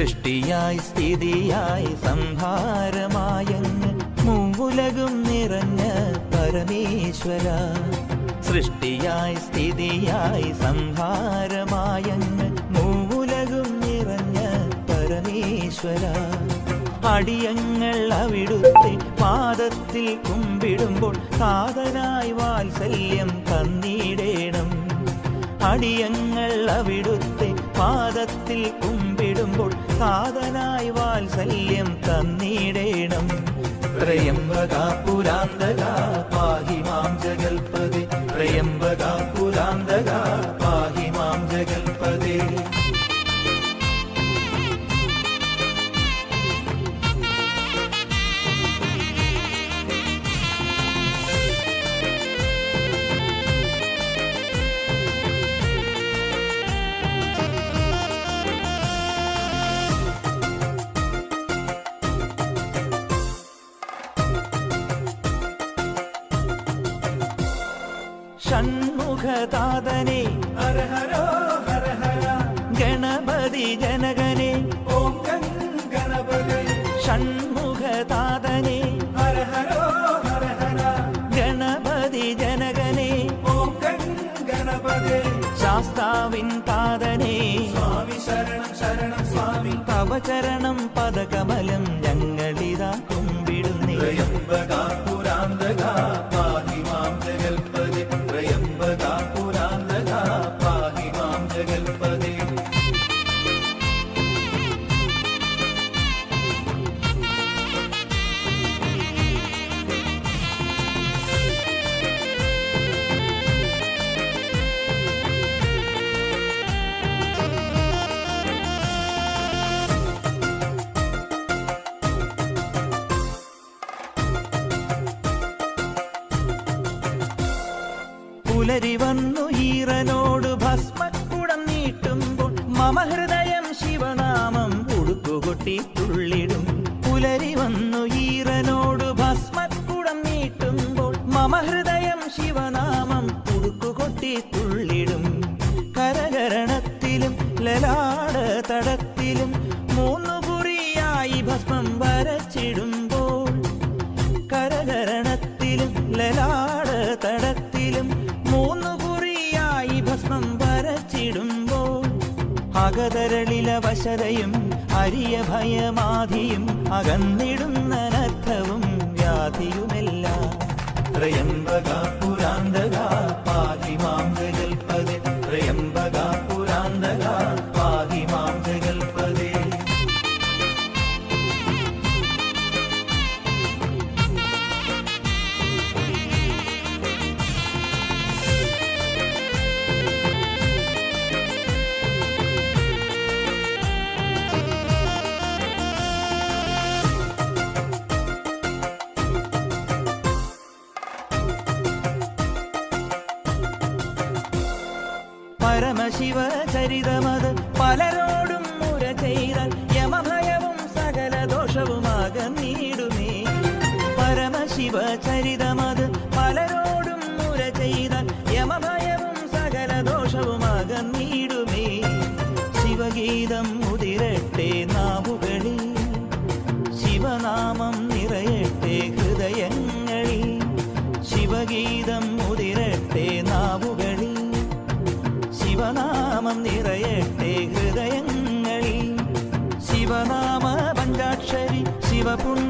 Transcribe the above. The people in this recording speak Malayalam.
സൃഷ്ടിയായി സ്ഥിതിയായി സംഹാരമായങ്ങ് മൂവുലകും നിറഞ്ഞ പരമേശ്വര. സൃഷ്ടിയായി സ്ഥിതിയായി സംഹാരമായങ്ങ് മൂവുലകും നിറഞ്ഞ പരമേശ്വര. അടിയങ്ങൾ അവിടുത്തെ പാദത്തിൽ കുമ്പിടുമ്പോൾ കാതനായി വാത്സല്യം തന്നിടേണം. അടിയങ്ങൾ അവിടുത്തെ പാദത്തിൽ കുമ്പിടുമ്പോൾ കാതനായി വാത്സല്യം തന്നിടേണം. ത്രയംബകാ പുരാന്തകാ പാഹി മാം ജഗൽപദേ. ത്രയംബകാ പുരാന്തകാ പാഹി മാം ജഗൽപദേ. ഷൺമുഖതാതനെ ഹര ഹരോ ഹര ഹര. ഗണപതി ജനകനെ ഓം ഗം ഗണപതി. ഷൺമുഖതാതനെ ഹര ഹരോ ഹര ഹര. ഗണപതി ജനകനെ ഓം ഗം ഗണപതി. ശാസ്താവിൻ താതനെ സ്വാമി ശരണം ശരണം സ്വാമി. തവ ചരണം പദകമലം ഞങ്ങളിതാ കുമ്പിടുന്നേ. ത്രയംബകാ പുരാന്തകാ പാഹി മാം ജഗൽപദേ. ത്രയംബകാ പുരാന്തകാ പാഹി മാം ജഗൽപദേ. പുലരി വന്നു ഈറനോട് ഭസ്മക്കുടം നീട്ടുമ്പോൾ മമ ഹൃദയം ശിവനാമം ഉടുക്കുകൊട്ടി തുള്ളിടും. പുലരി വന്നു ഈറനോട് ഭസ്മക്കുടം നീട്ടുമ്പോൾ മമ ഹൃദയം ശിവനാമം ഉടുക്കുകൊട്ടി തുള്ളിടും. കരകരണത്തിലും ലലാട തടത്തിലും മൂന്നു കുറിയായി ഭസ്മം വരച്ചിടുമ്പോൾ. കരകരണത്തിലും ലലാട തടത്തിലും മൂന്നു കുറിയായി ഭസ്മം വരച്ചിടുമ്പോൾ. അകതരളില വശതയും അരിയ ഭയമാധിയും അകന്നിടുന്ന നർത്ഥവും വ്യാധിയുമെല്ലാം. ത്രയംബകാ പുരാന്തകാ പാഹി മാം ജഗൽപദേ. ത്രയംബകാ പുരാന്തകാ പാഹി മാം ജഗൽപദേ. പരമശിവചരിതമത് പലരോടും മുര ചെയ്താൽ യമഭയവും സകല ദോഷവും അകന്നിടുമേ. പരമശിവചരിതമത് പലരോടും മുര ചെയ്താൽ യമഭയവും സകല ദോഷവും അകന്നിടുമേ. ശിവഗീതം ഉതിരട്ടെ നാവുകളിൽ, ശിവനാമം നിറയട്ടെ ഹൃദയങ്ങളിൽ. ശിവഗീതം ഉതിരട്ടെ നാവുകളിൽ, ശിവനാമം നിറയട്ടെ ഹൃദയങ്ങളിൽ. ശിവനാമ പഞ്ചാക്ഷരി ശിവപുണ്യ